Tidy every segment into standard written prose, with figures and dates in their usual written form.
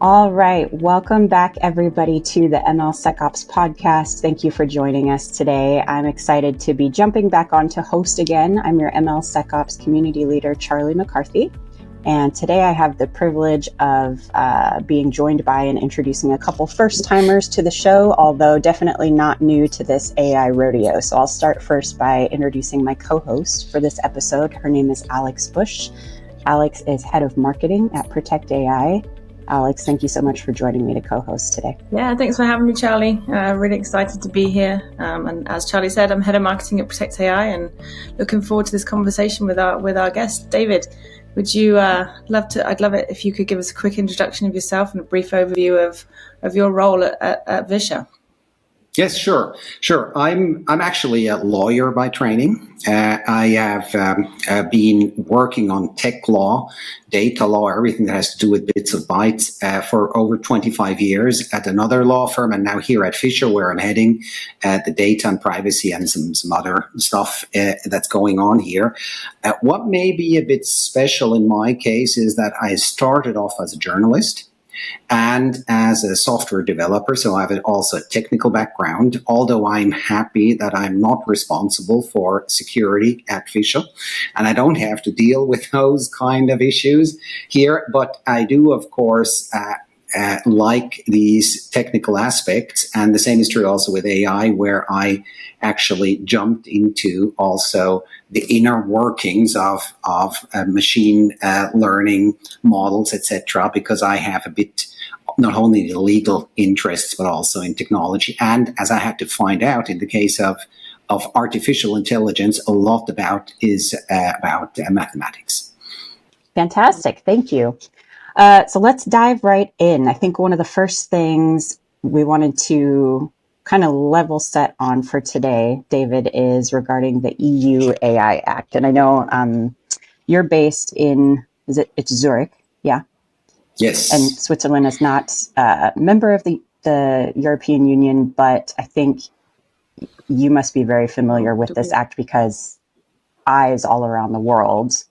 All right. Welcome back, everybody, to the MLSecOps Podcast. Thank you for joining us today. I'm excited to be jumping back on to host again. I'm your MLSecOps community leader, Charlie McCarthy. And today I have the privilege of being joined by and introducing a couple first-timers to the show, although definitely not new to this AI rodeo. So I'll start first by introducing my co-host for this episode. Her name is Alex Bush. Alex is head of marketing at Protect AI. Alex, thank you so much for joining me to co-host today. Yeah, thanks for having me, Charlie. Really excited to be here. And as Charlie said, I'm head of marketing at Protect AI, and looking forward to this conversation with our guest, David. Would you I'd love it if you could give us a quick introduction of yourself and a brief overview of your role at VISCHER. Yes, sure. I'm actually a lawyer by training. I have been working on tech law, data law, everything that has to do with bits of bytes for over 25 years at another law firm, and now here at VISCHER, where I'm heading the data and privacy and some other stuff that's going on here. What may be a bit special in my case is that I started off as a journalist and as a software developer, so I have also a technical background, although I'm happy that I'm not responsible for security at VISCHER, and I don't have to deal with those kind of issues here, but I do, of course, like these technical aspects, and the same is true also with AI, where I actually jumped into also the inner workings of machine learning models, etc., because I have a bit not only the legal interests but also in technology, and as I had to find out in the case of artificial intelligence, a lot about mathematics. Fantastic. Thank you. So let's dive right in. I think one of the first things we wanted to kind of level set on for today, David, is regarding the EU AI Act. And I know you're based in, it's Zürich, yeah? Yes. And Switzerland is not a member of the European Union, but I think you must be very familiar with this act because eyes all around the world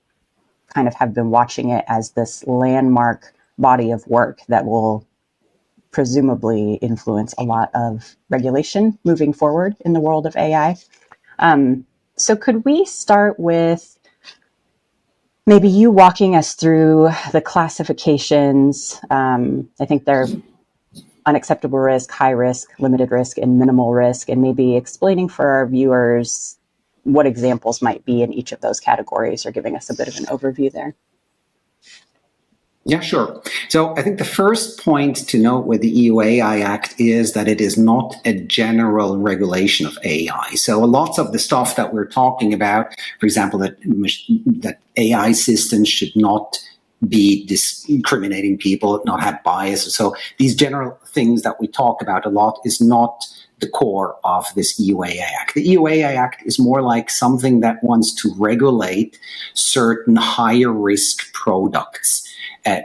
kind of have been watching it as this landmark body of work that will presumably influence a lot of regulation moving forward in the world of AI. So could we start with maybe you walking us through the classifications? I think they're unacceptable risk, high risk, limited risk, and minimal risk, and maybe explaining for our viewers what examples might be in each of those categories, or giving us a bit of an overview there. Yeah, sure. So I think the first point to note with the EU AI Act is that it is not a general regulation of AI. So lots of the stuff that we're talking about, for example, that AI systems should not be discriminating people, not have bias. So these general things that we talk about a lot is not the core of this EU AI Act. The EU AI Act is more like something that wants to regulate certain higher risk products.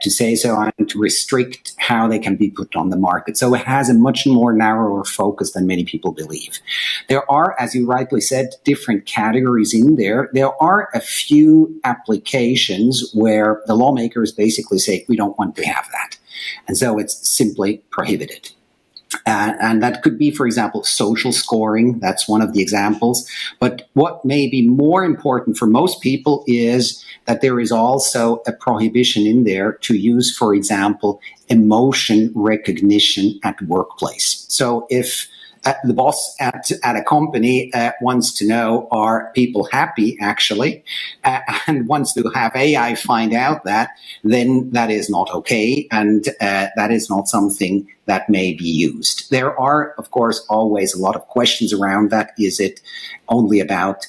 To say so, and to restrict how they can be put on the market. So it has a much more narrower focus than many people believe. There are, as you rightly said, different categories in there. There are a few applications where the lawmakers basically say, we don't want to have that. And so it's simply prohibited. And that could be, for example, social scoring. That's one of the examples. But what may be more important for most people is that there is also a prohibition in there to use, for example, emotion recognition at workplace. So if the boss at a company wants to know, are people happy actually, and wants to have AI find out that, then that is not okay, and that is not something that may be used. There are, of course, always a lot of questions around that. Is it only about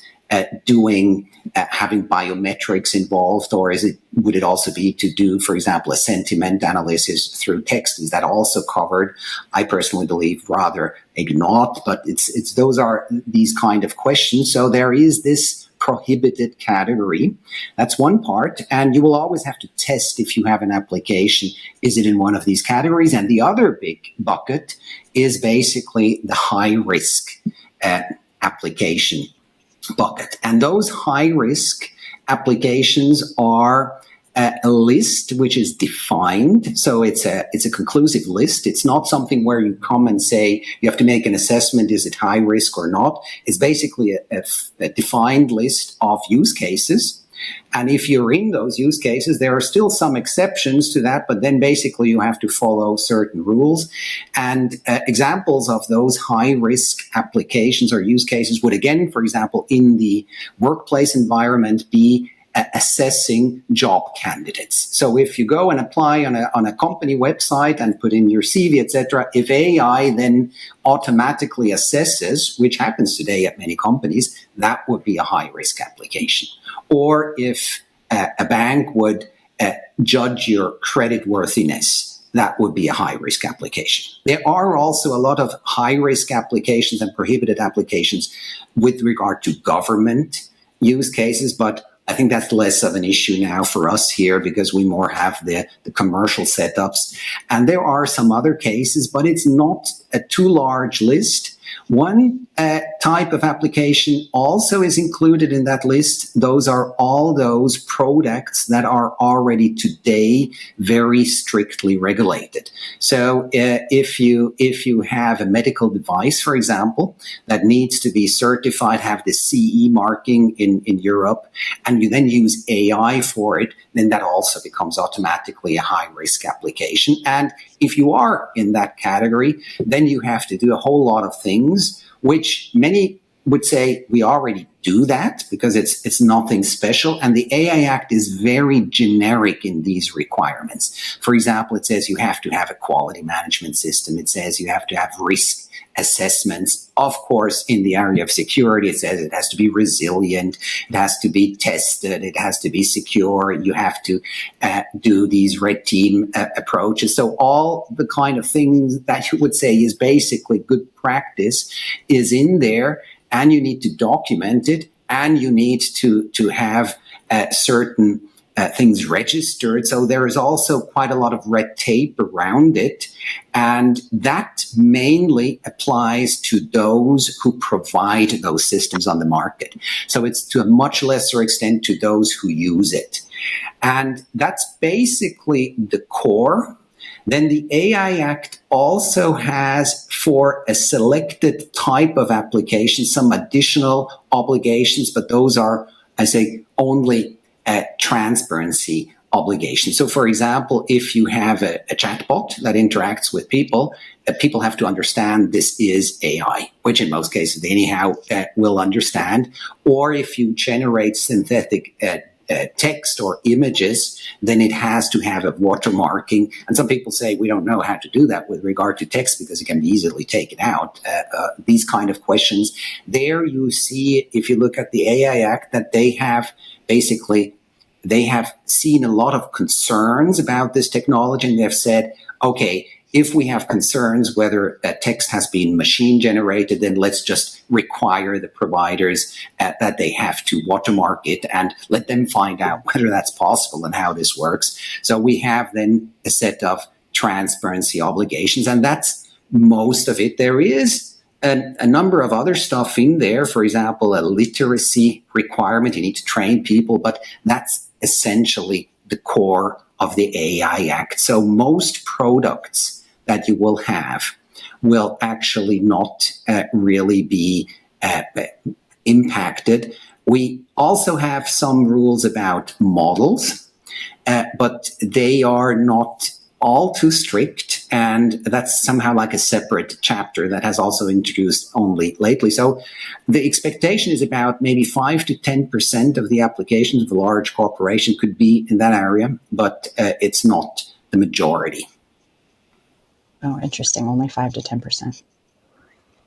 having biometrics involved, or would it also be to do, for example, a sentiment analysis through text? Is that also covered? I personally believe rather maybe not, but those are these kind of questions. So there is this prohibited category. That's one part, and you will always have to test if you have an application, is it in one of these categories? And the other big bucket is basically the high risk application bucket. And those high risk applications are a list which is defined. So it's a conclusive list. It's not something where you come and say you have to make an assessment. Is it high risk or not? It's basically a defined list of use cases. And if you're in those use cases, there are still some exceptions to that, but then basically you have to follow certain rules. And examples of those high-risk applications or use cases would, again, for example, in the workplace environment, be assessing job candidates. So if you go and apply on a company website and put in your CV, etc., if AI then automatically assesses, which happens today at many companies, that would be a high-risk application. Or if a bank would judge your creditworthiness, that would be a high-risk application. There are also a lot of high-risk applications and prohibited applications with regard to government use cases, but I think that's less of an issue now for us here because we more have the commercial setups. And there are some other cases, but it's not a too large list. One type of application also is included in that list. Those are all those products that are already today very strictly regulated. So if you have a medical device, for example, that needs to be certified, have the CE marking in Europe, and you then use AI for it, then that also becomes automatically a high-risk application. And if you are in that category, then you have to do a whole lot of things, which many would say we already do that because it's nothing special. And the AI Act is very generic in these requirements. For example, it says you have to have a quality management system. It says you have to have risk assessments. Of course, in the area of security, it says it has to be resilient. It has to be tested. It has to be secure. You have to do these red team approaches. So all the kind of things that you would say is basically good practice is in there, and you need to document it, and you need to have certain things registered. So there is also quite a lot of red tape around it. And that mainly applies to those who provide those systems on the market. So it's to a much lesser extent to those who use it. And that's basically the core. Then the AI Act also has, for a selected type of application, some additional obligations, but those are, I say, only transparency obligations. So, for example, if you have a chatbot that interacts with people, people have to understand this is AI, which in most cases they anyhow will understand. Or if you generate synthetic text or images, then it has to have a watermarking. And some people say we don't know how to do that with regard to text because it can be easily taken out. These kind of questions. There you see, if you look at the AI Act, that they have seen a lot of concerns about this technology, and they've said, okay, if we have concerns whether a text has been machine generated, then let's just require the providers that they have to watermark it and let them find out whether that's possible and how this works. So we have then a set of transparency obligations, and that's most of it. There is a number of other stuff in there. For example, a literacy requirement. You need to train people, but that's essentially the core of the AI Act. So most products that you will have will actually not really be impacted. We also have some rules about models, but they are not all too strict, and that's somehow like a separate chapter that has also introduced only lately. So the expectation is about maybe 5 to 10% of the applications of a large corporation could be in that area, but it's not the majority. Oh, interesting. Only 5 to 10%.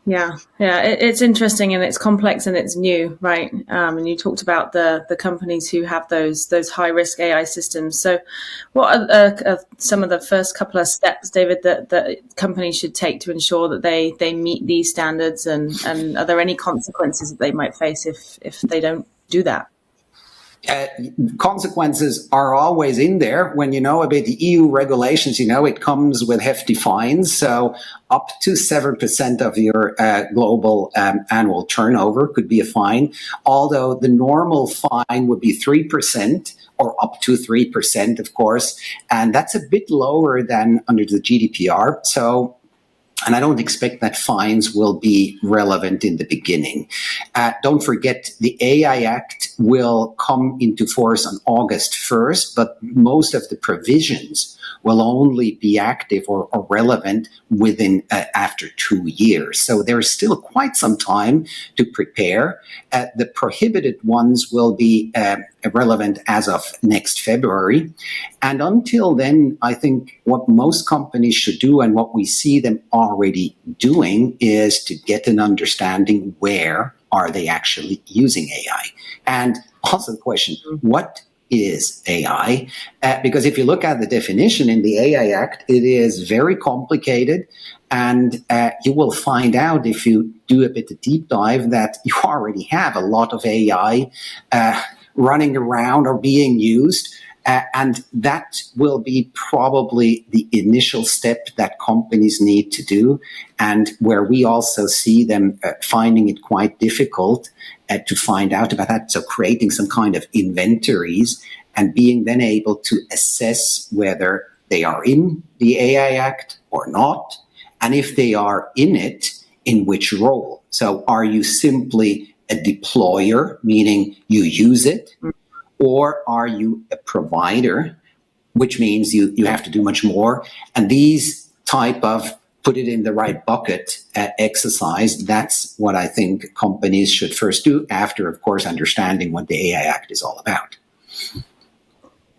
Yeah, it's interesting and it's complex and it's new, right? And you talked about the companies who have those high risk AI systems. So, what are some of the first couple of steps, David, that companies should take to ensure that they meet these standards, and are there any consequences that they might face if they don't do that? Consequences are always in there. When you know about the EU regulations, you know it comes with hefty fines. So up to 7% of your global annual turnover could be a fine, although the normal fine would be 3%. Or up to 3%, of course. And that's a bit lower than under the GDPR. So, and I don't expect that fines will be relevant in the beginning. Don't forget, the AI Act will come into force on August 1st, but most of the provisions will only be active or relevant within after 2 years. So there's still quite some time to prepare. The prohibited ones will be relevant as of next February. And until then, I think what most companies should do and what we see them already doing is to get an understanding where are they actually using AI. And also the question, what is AI? Because if you look at the definition in the AI Act, it is very complicated. And you will find out if you do a bit of deep dive that you already have a lot of AI running around or being used. And that will be probably the initial step that companies need to do, and where we also see them finding it quite difficult to find out about that. So creating some kind of inventories and being then able to assess whether they are in the AI Act or not, and if they are in it, in which role. So are you simply a deployer, meaning you use it? Or are you a provider, which means you have to do much more? And these type of put it in the right bucket exercise, that's what I think companies should first do after, of course, understanding what the AI Act is all about.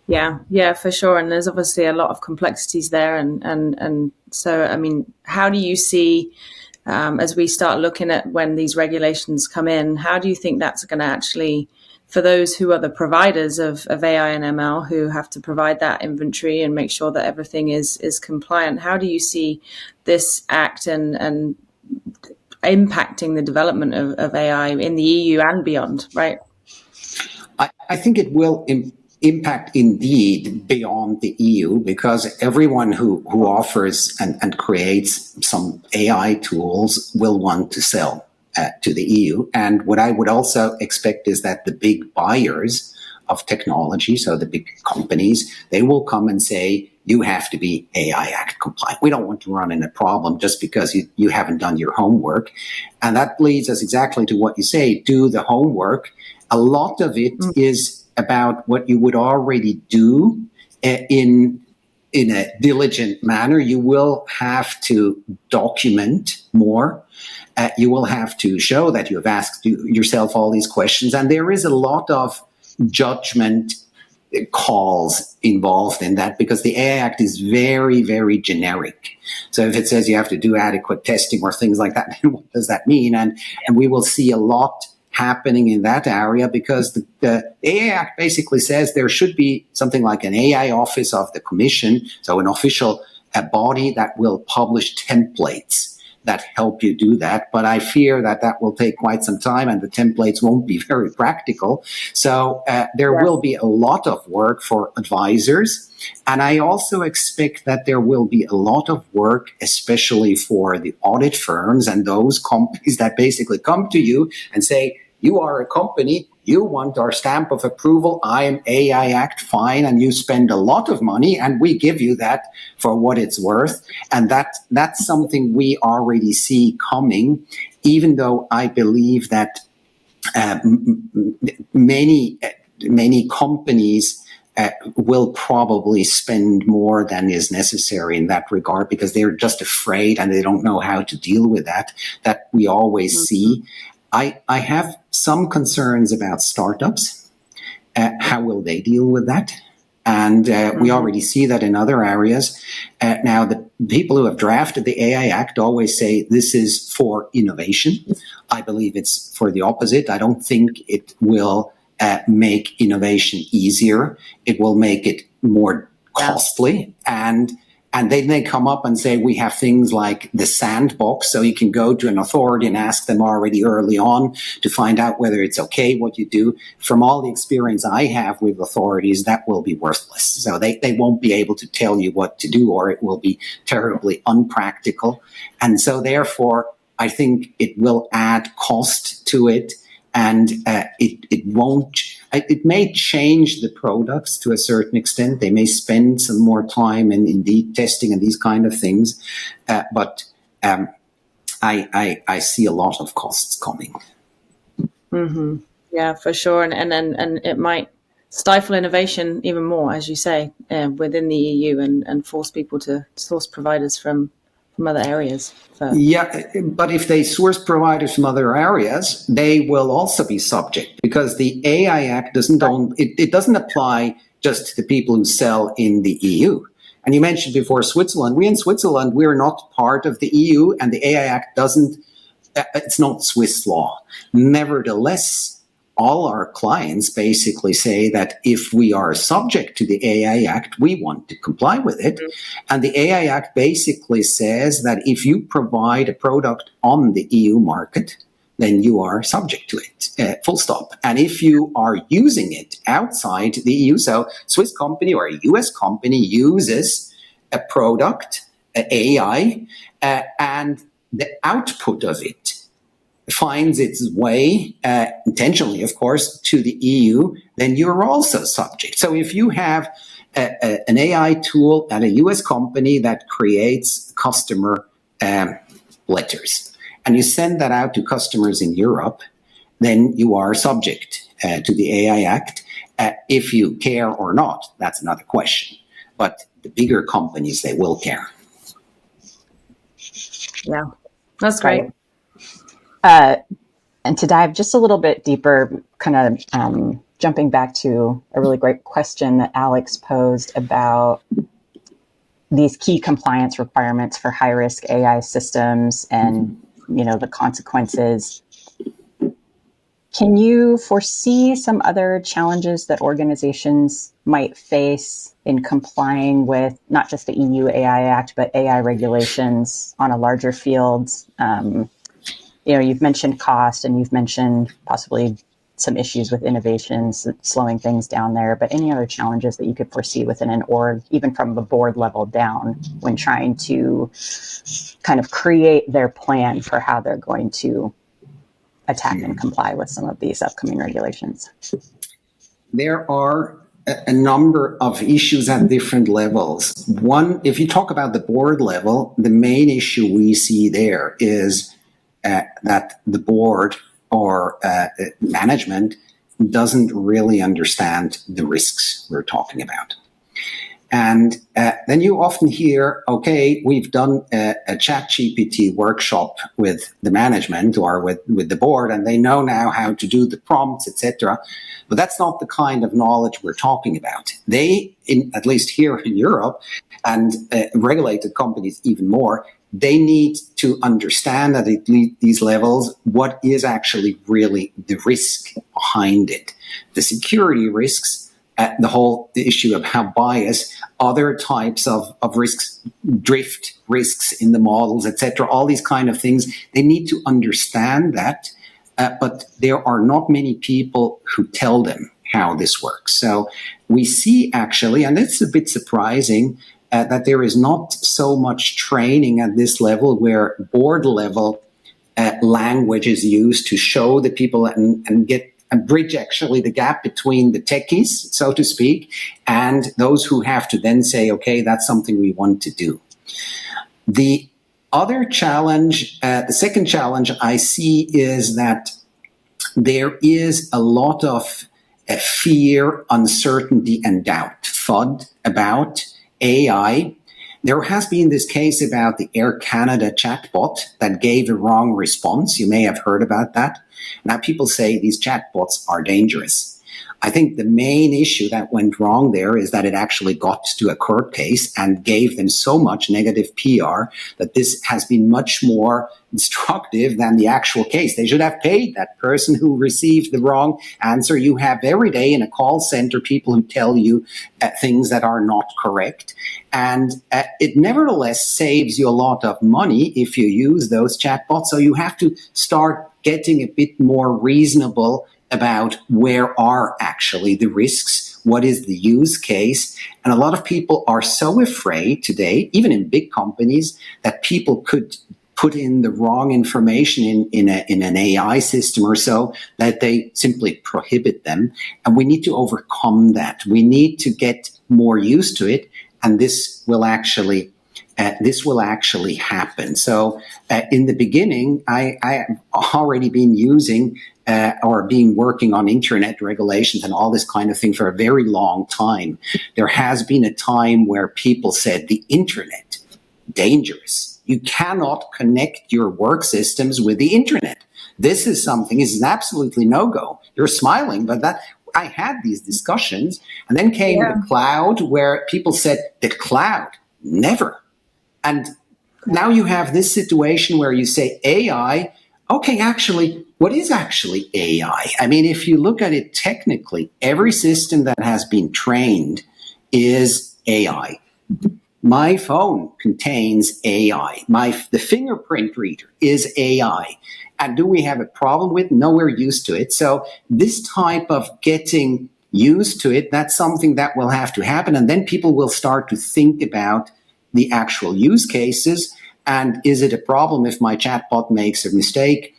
Yeah, for sure. And there's obviously a lot of complexities there. And so, I mean, how do you see, as we start looking at when these regulations come in, how do you think that's going to actually, for those who are the providers of AI and ML, who have to provide that inventory and make sure that everything is compliant, how do you see this act and impacting the development of AI in the EU and beyond, right? I think it will impact indeed beyond the EU, because everyone who offers and creates some AI tools will want to sell to the EU. And what I would also expect is that the big buyers of technology, so the big companies, they will come and say, you have to be AI Act compliant. We don't want to run into a problem just because you haven't done your homework. And that leads us exactly to what you say, do the homework. A lot of it is about what you would already do in a diligent manner. You will have to document more. You will have to show that you have asked yourself all these questions. And there is a lot of judgment calls involved in that, because the AI Act is very, very generic. So if it says you have to do adequate testing or things like that, what does that mean? And we will see a lot happening in that area, because the AI Act basically says there should be something like an AI office of the Commission, so an official body that will publish templates that help you do that. But I fear that will take quite some time, and the templates won't be very practical. So there will be a lot of work for advisors. And I also expect that there will be a lot of work, especially for the audit firms and those companies that basically come to you and say, you are a company, you want our stamp of approval, I am AI Act, fine, and you spend a lot of money, and we give you that for what it's worth. And that's something we already see coming, even though I believe that many companies will probably spend more than is necessary in that regard, because they're just afraid and they don't know how to deal with that we always see. I have some concerns about startups. How will they deal with that? And we already see that in other areas. Now, the people who have drafted the AI Act always say this is for innovation. I believe it's for the opposite. I don't think it will make innovation easier. It will make it more costly. And And then they come up and say, we have things like the sandbox. So you can go to an authority and ask them already early on to find out whether it's okay what you do. From all the experience I have with authorities, that will be worthless. So they won't be able to tell you what to do, or it will be terribly unpractical. And so therefore, I think it will add cost to it. And it may change the products to a certain extent. They may spend some more time in indeed testing and these kind of things. But I see a lot of costs coming. Mm-hmm. Yeah, for sure. And it might stifle innovation even more, as you say, within the EU and force people to source providers from other areas. Yeah, but if they source providers from other areas, they will also be subject, because the AI Act doesn't apply just to the people who sell in the EU. And you mentioned before Switzerland. We in Switzerland, we're not part of the EU, and the AI Act it's not Swiss law. Nevertheless, all our clients basically say that if we are subject to the AI Act, we want to comply with it. And the AI Act basically says that if you provide a product on the EU market, then you are subject to it, full stop. And if you are using it outside the EU, so Swiss company or a US company uses a product, AI, and the output of it finds its way, intentionally, of course, to the EU, then you're also subject. So if you have an AI tool at a US company that creates customer letters, and you send that out to customers in Europe, then you are subject to the AI Act. If you care or not, that's another question. But the bigger companies, they will care. Yeah, that's great. And to dive just a little bit deeper, kind of jumping back to a really great question that Alex posed about these key compliance requirements for high-risk AI systems and, the consequences. Can you foresee some other challenges that organizations might face in complying with not just the EU AI Act, but AI regulations on a larger field? You've mentioned cost, and you've mentioned possibly some issues with innovations, slowing things down there, but any other challenges that you could foresee within an org, even from the board level down, when trying to kind of create their plan for how they're going to attack and comply with some of these upcoming regulations? There are a number of issues at different levels. One, if you talk about the board level, the main issue we see there is that the board or management doesn't really understand the risks we're talking about. And then you often hear, okay, we've done a ChatGPT workshop with the management or with the board, and they know now how to do the prompts, etc. But that's not the kind of knowledge we're talking about. They, at least here in Europe, and regulated companies even more, they need to understand at these levels what is actually really the risk behind it. The security risks, the whole issue of how bias, other types of risks, drift risks in the models, etc., all these kind of things, they need to understand that, but there are not many people who tell them how this works. So we see actually, and it's a bit surprising, that there is not so much training at this level where board level language is used to show the people and bridge actually the gap between the techies, so to speak, and those who have to then say, okay, that's something we want to do. The other challenge, the second challenge I see is that there is a lot of fear, uncertainty, and doubt, FUD, about AI. There has been this case about the Air Canada chatbot that gave a wrong response. You may have heard about that. Now people say these chatbots are dangerous. I think the main issue that went wrong there is that it actually got to a court case and gave them so much negative PR that this has been much more destructive than the actual case. They should have paid that person who received the wrong answer. You have every day in a call center people who tell you things that are not correct. And it nevertheless saves you a lot of money if you use those chatbots. So you have to start getting a bit more reasonable about where are actually the risks, what is the use case. And a lot of people are so afraid today, even in big companies, that people could put in the wrong information in an AI system or so, that they simply prohibit them. And we need to overcome that. We need to get more used to it, and this will actually happen. So in the beginning, I have already been using or been working on internet regulations and all this kind of thing for a very long time. There has been a time where people said the internet, dangerous. You cannot connect your work systems with the internet. This is an absolutely no-go. You're smiling, but I had these discussions, and then came the cloud, where people said the cloud, never. And now you have this situation where you say AI, okay, actually, what is actually AI? I mean, if you look at it technically, every system that has been trained is AI. My phone contains AI. The fingerprint reader is AI. And do we have a problem with it? No, we're used to it. So this type of getting used to it, that's something that will have to happen. And then people will start to think about the actual use cases. And is it a problem if my chatbot makes a mistake?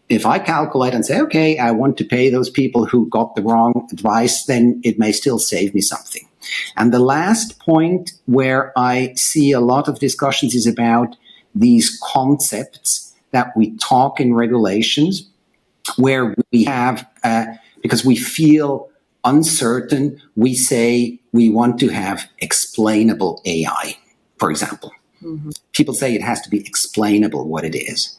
If I calculate and say, okay, I want to pay those people who got the wrong advice, then it may still save me something. And the last point where I see a lot of discussions is about these concepts that we talk in regulations, where we have, because we feel uncertain, we say we want to have explainable AI, for example. Mm-hmm. People say it has to be explainable what it is.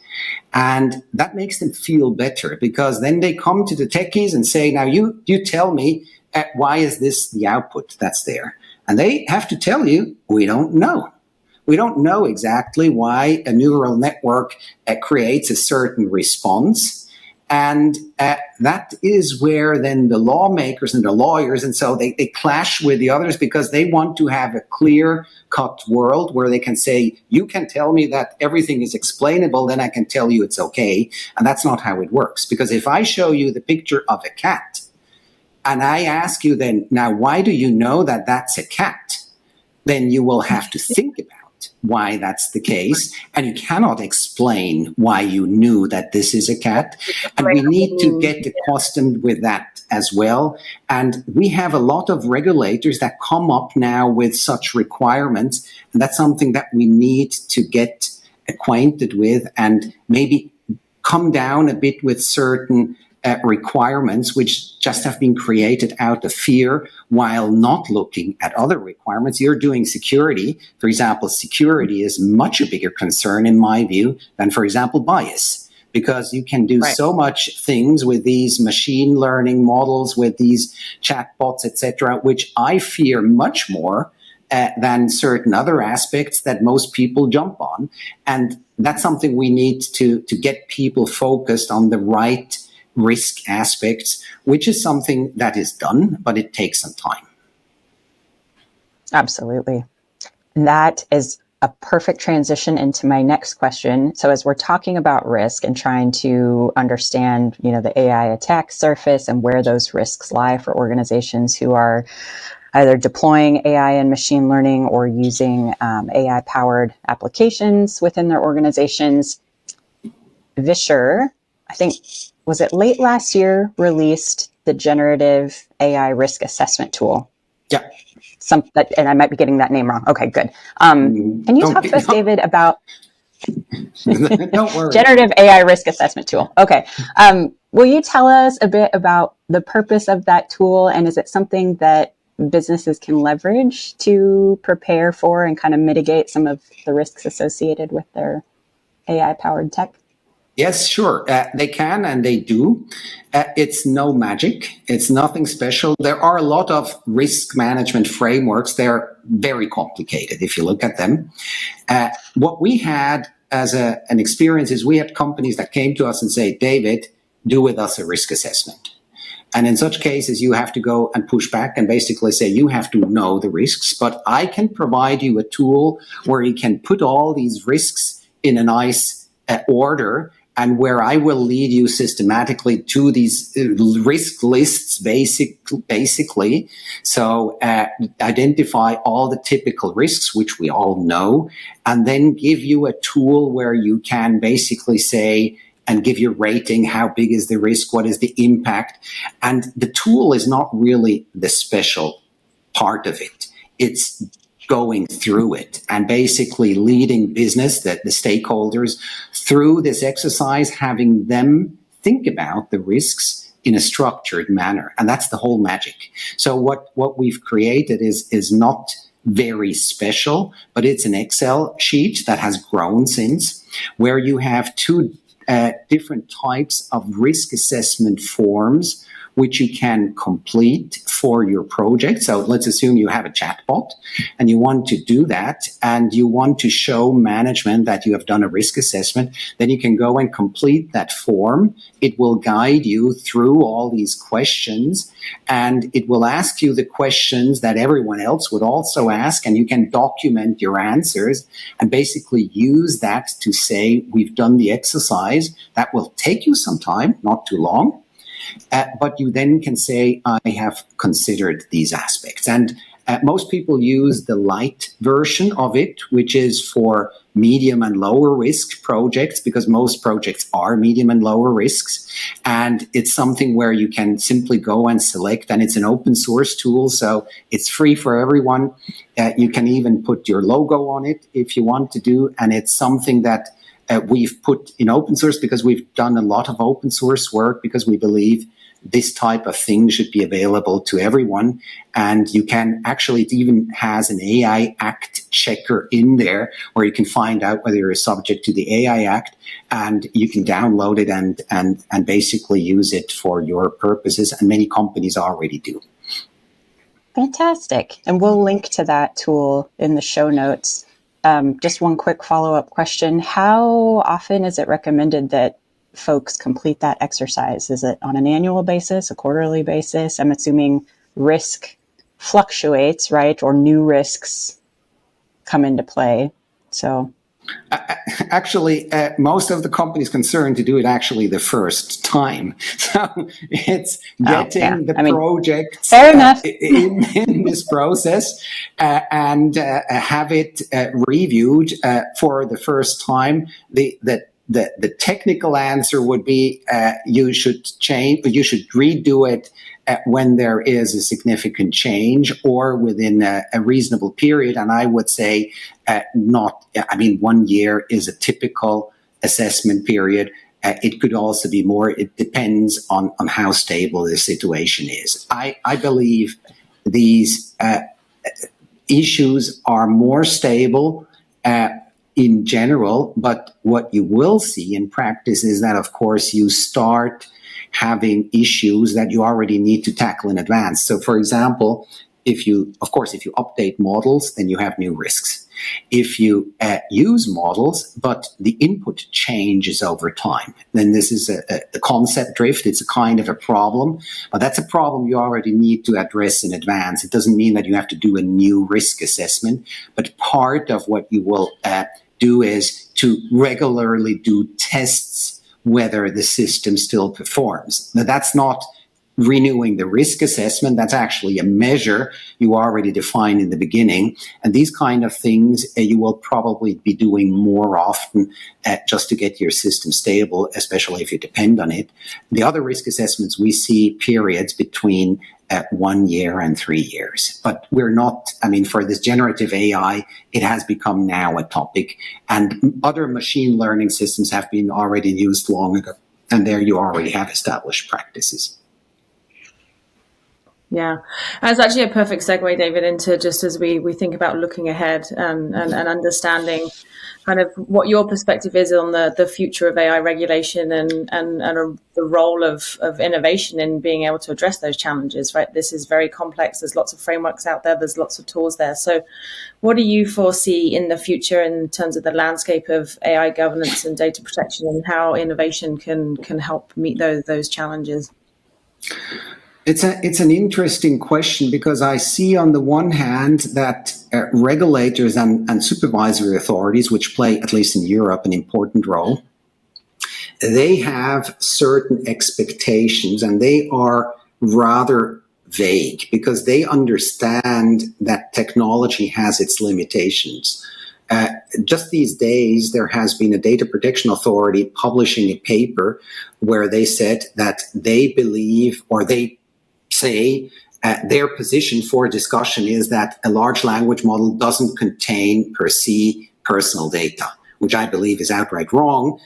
And that makes them feel better, because then they come to the techies and say, now you tell me, why is this the output that's there? And they have to tell you, we don't know. We don't know exactly why a neural network creates a certain response. And that is where then the lawmakers and the lawyers, and so they clash with the others, because they want to have a clear-cut world where they can say, you can tell me that everything is explainable, then I can tell you it's okay. And that's not how it works. Because if I show you the picture of a cat, and I ask you then, now, why do you know that that's a cat? Then you will have to think about why that's the case. And you cannot explain why you knew that this is a cat. And we need to get accustomed with that as well. And we have a lot of regulators that come up now with such requirements. And that's something that we need to get acquainted with, and maybe come down a bit with certain requirements which just have been created out of fear, while not looking at other requirements. You're doing security. For example, security is much a bigger concern, in my view, than, for example, bias. Because you can do so much things with these machine learning models, with these chatbots, etc., which I fear much more than certain other aspects that most people jump on. And that's something we need to get people focused on the right risk aspects, which is something that is done, but it takes some time. Absolutely. And that is a perfect transition into my next question. So as we're talking about risk and trying to understand, the AI attack surface and where those risks lie for organizations who are either deploying AI and machine learning or using AI-powered applications within their organizations, VISCHER, I think, was it late last year, released the Generative AI risk assessment tool. Yeah. And I might be getting that name wrong. Okay, good. Can you talk to us, David, about Don't worry. Generative AI risk assessment tool? Okay. Will you tell us a bit about the purpose of that tool, and is it something that businesses can leverage to prepare for and kind of mitigate some of the risks associated with their AI-powered tech? Yes, sure. They can and they do. It's no magic. It's nothing special. There are a lot of risk management frameworks. They're very complicated if you look at them. What we had as an experience is we had companies that came to us and say, David, do with us a risk assessment. And in such cases, you have to go and push back and basically say, you have to know the risks, but I can provide you a tool where you can put all these risks in a nice order, and where I will lead you systematically to these risk lists, basically. So identify all the typical risks, which we all know, and then give you a tool where you can basically say, and give your rating, how big is the risk, what is the impact. And the tool is not really the special part of it. It's going through it and basically leading business, the stakeholders, through this exercise, having them think about the risks in a structured manner. And that's the whole magic. So what we've created is not very special, but it's an Excel sheet that has grown since, where you have two different types of risk assessment forms which you can complete for your project. So let's assume you have a chatbot and you want to do that and you want to show management that you have done a risk assessment. Then you can go and complete that form. It will guide you through all these questions and it will ask you the questions that everyone else would also ask, and you can document your answers and basically use that to say, we've done the exercise. That will take you some time, not too long. But you then can say, I have considered these aspects. And most people use the light version of it, which is for medium and lower risk projects, because most projects are medium and lower risks. And it's something where you can simply go and select, and it's an open source tool, so it's free for everyone. You can even put your logo on it if you want to do, and it's something that we've put in open source because we've done a lot of open source work, because we believe this type of thing should be available to everyone. And you can actually, it even has an AI Act checker in there where you can find out whether you're subject to the AI Act, and you can download it and basically use it for your purposes. And many companies already do. Fantastic. And we'll link to that tool in the show notes. Just one quick follow-up question. How often is it recommended that folks complete that exercise? Is it on an annual basis, a quarterly basis? I'm assuming risk fluctuates, right? Or new risks come into play. So actually, most of the companies concerned to do it actually the first time. So it's getting the projects fair enough. in this process and have it reviewed for the first time. The technical answer would be you should redo it when there is a significant change or within a reasonable period. And I would say 1 year is a typical assessment period. It could also be more. It depends on how stable the situation is. I believe these issues are more stable in general, but what you will see in practice is that, of course, you start having issues that you already need to tackle in advance. So, for example, if you update models, then you have new risks. If you use models, but the input changes over time, then this is a concept drift. It's a kind of a problem, but that's a problem you already need to address in advance. It doesn't mean that you have to do a new risk assessment, but part of what you will do is to regularly do tests whether the system still performs. Now, that's not renewing the risk assessment. That's actually a measure you already defined in the beginning. And these kind of things you will probably be doing more often just to get your system stable, especially if you depend on it. The other risk assessments, we see periods between 1 year and 3 years. But we're not, for this generative AI, it has become now a topic. And other machine learning systems have been already used long ago. And there you already have established practices. Yeah. That's actually a perfect segue, David, into just as we think about looking ahead and understanding kind of what your perspective is on the future of AI regulation and the role of innovation in being able to address those challenges, right? This is very complex. There's lots of frameworks out there. There's lots of tools there. So what do you foresee in the future in terms of the landscape of AI governance and data protection, and how innovation can help meet those challenges? It's an interesting question, because I see on the one hand that regulators and supervisory authorities, which play, at least in Europe, an important role, they have certain expectations, and they are rather vague because they understand that technology has its limitations. Just these days, there has been a data protection authority publishing a paper where they said that they believe, or they say their position for discussion is that a large language model doesn't contain per se personal data, which I believe is outright wrong.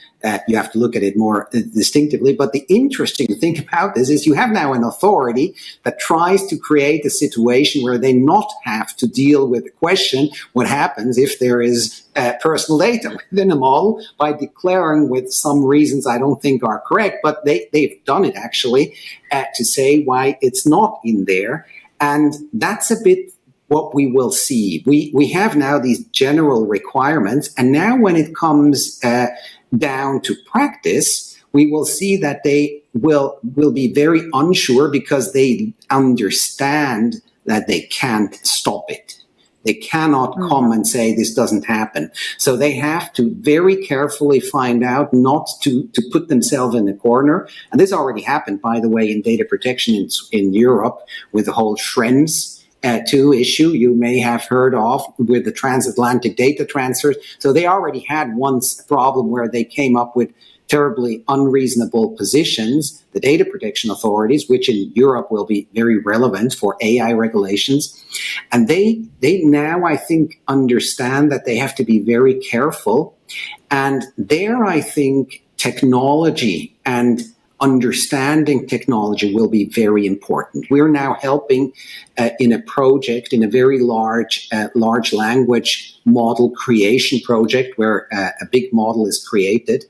You have to look at it more distinctively. But the interesting thing about this is you have now an authority that tries to create a situation where they not have to deal with the question, what happens if there is personal data within a model, by declaring, with some reasons I don't think are correct, but they've done it actually, to say why it's not in there. And that's a bit what we will see. We have now these general requirements, and now when it comes down to practice, we will see that they will be very unsure, because they understand that they can't stop it. They cannot come and say this doesn't happen. So they have to very carefully find out not to put themselves in a corner. And this already happened, by the way, in data protection in Europe, with the whole Schrems 2 issue you may have heard of, with the transatlantic data transfers. So they already had once a problem where they came up with terribly unreasonable positions, the data protection authorities, which in Europe will be very relevant for AI regulations. And they now, I think, understand that they have to be very careful. And there, I think, technology and understanding technology will be very important. We're now helping in a project, in a very large language model creation project, where a big model is created,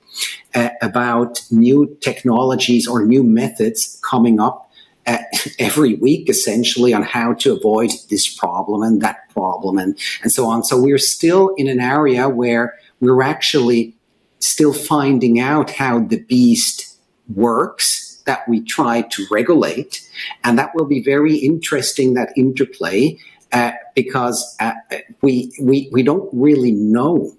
about new technologies or new methods coming up every week, essentially, on how to avoid this problem and that problem and so on. So we're still in an area where we're actually still finding out how the beast works that we try to regulate. And that will be very interesting, that interplay, because we don't really know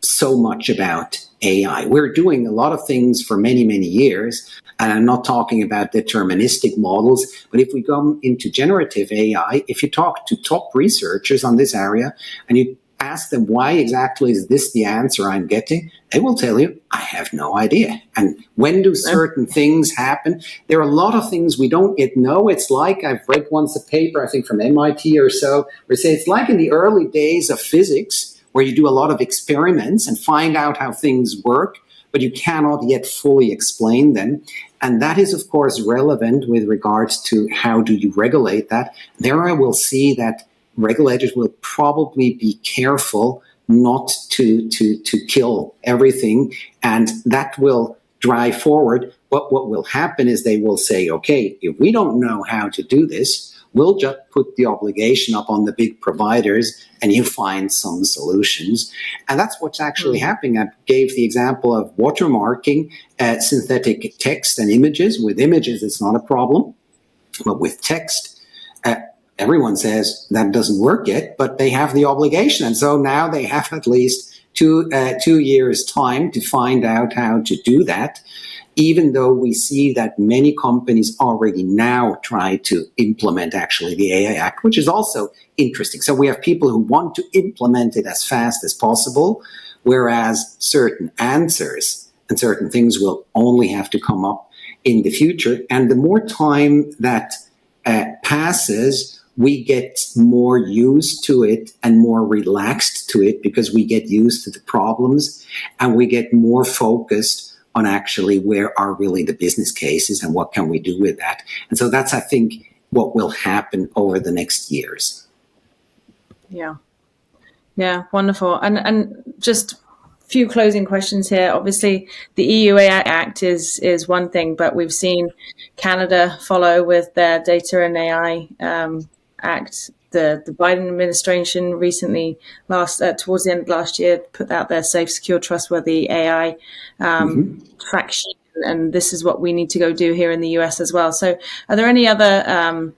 so much about AI. We're doing a lot of things for many, many years, and I'm not talking about deterministic models, but if we go into generative AI, if you talk to top researchers on this area and you ask them, why exactly is this the answer I'm getting? They will tell you, I have no idea. And when do certain things happen? There are a lot of things we don't yet know. It's like, I've read once a paper, I think from MIT or so, where they say it's like in the early days of physics, where you do a lot of experiments and find out how things work, but you cannot yet fully explain them. And that is, of course, relevant with regards to how do you regulate that. There I will see that regulators will probably be careful not to kill everything, and that will drive forward. But what will happen is they will say, okay, if we don't know how to do this, we'll just put the obligation up on the big providers and you find some solutions. And that's what's actually happening. I gave the example of watermarking synthetic text and images. With images, it's not a problem, but with text, everyone says that doesn't work yet, but they have the obligation. And so now they have at least 2 years' time to find out how to do that, even though we see that many companies already now try to implement actually the AI Act, which is also interesting. So we have people who want to implement it as fast as possible, whereas certain answers and certain things will only have to come up in the future. And the more time that passes, we get more used to it and more relaxed to it, because we get used to the problems and we get more focused on actually where are really the business cases and what can we do with that. And so that's, I think, what will happen over the next years. Yeah, wonderful. And just a few closing questions here. Obviously, the EU AI Act is one thing, but we've seen Canada follow with their Data and AI Act. The Biden administration recently, towards the end of last year, put out their Safe, Secure, Trustworthy AI fact sheet, and this is what we need to go do here in the US as well. So, are there any other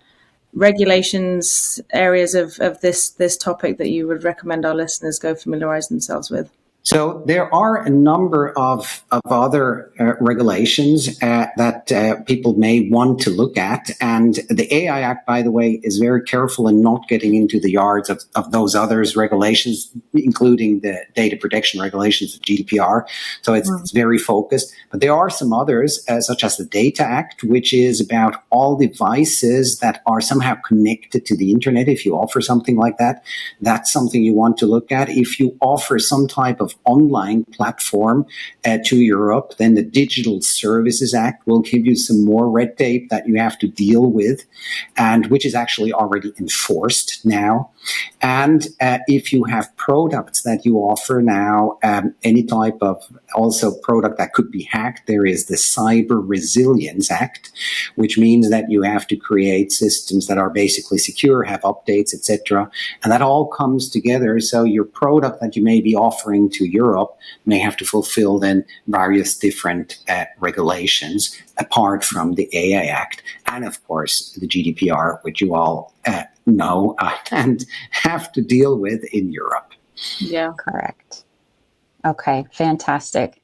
regulations, areas of this topic that you would recommend our listeners go familiarize themselves with? So there are a number of other regulations that people may want to look at. And the AI Act, by the way, is very careful in not getting into the yards of those others regulations, including the data protection regulations of GDPR. So it's very focused. But there are some others, such as the Data Act, which is about all devices that are somehow connected to the internet. If you offer something like that, that's something you want to look at. If you offer some type of online platform to Europe, then the Digital Services Act will give you some more red tape that you have to deal with, and which is actually already enforced now. And if you have products that you offer now, any type of also product that could be hacked, there is the Cyber Resilience Act, which means that you have to create systems that are basically secure, have updates, etc. And that all comes together. So your product that you may be offering to Europe may have to fulfill then various different regulations apart from the AI Act. And of course, the GDPR, which you all know and have to deal with in Europe. Yeah, correct. Okay, fantastic.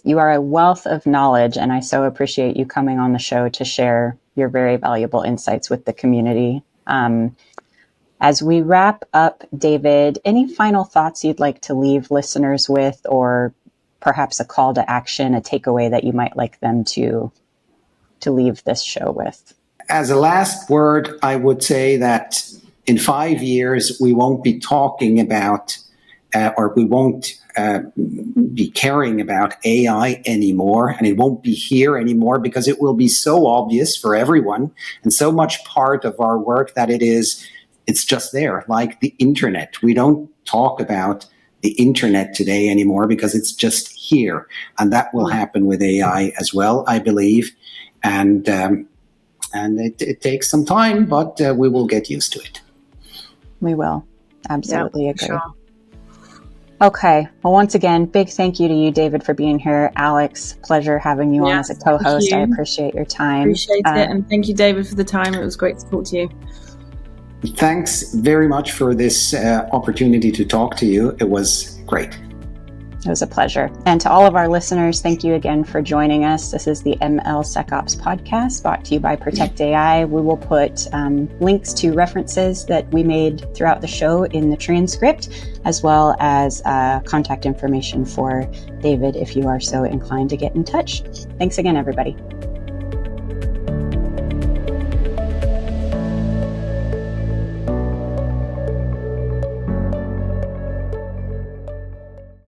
You are a wealth of knowledge, and I so appreciate you coming on the show to share your very valuable insights with the community. As we wrap up, David, any final thoughts you'd like to leave listeners with, or perhaps a call to action, a takeaway that you might like them to leave this show with? As a last word, I would say that in 5 years, we won't be talking about or we won't be caring about AI anymore, and it won't be here anymore because it will be so obvious for everyone and so much part of our work that it's just there, like the internet. We don't talk about the internet today anymore because it's just here, and that will happen with AI as well, I believe. And it takes some time, but we will get used to it. We will. Absolutely agree. Sure. Okay. Well, once again, big thank you to you, David, for being here. Alex, pleasure having you on as a co-host. I appreciate your time. Appreciate it. And thank you, David, for the time. It was great to talk to you. Thanks very much for this opportunity to talk to you. It was great. It was a pleasure. And to all of our listeners, thank you again for joining us. This is the MLSecOps Podcast, brought to you by Protect AI. We will put links to references that we made throughout the show in the transcript, as well as contact information for David if you are so inclined to get in touch. Thanks again, everybody.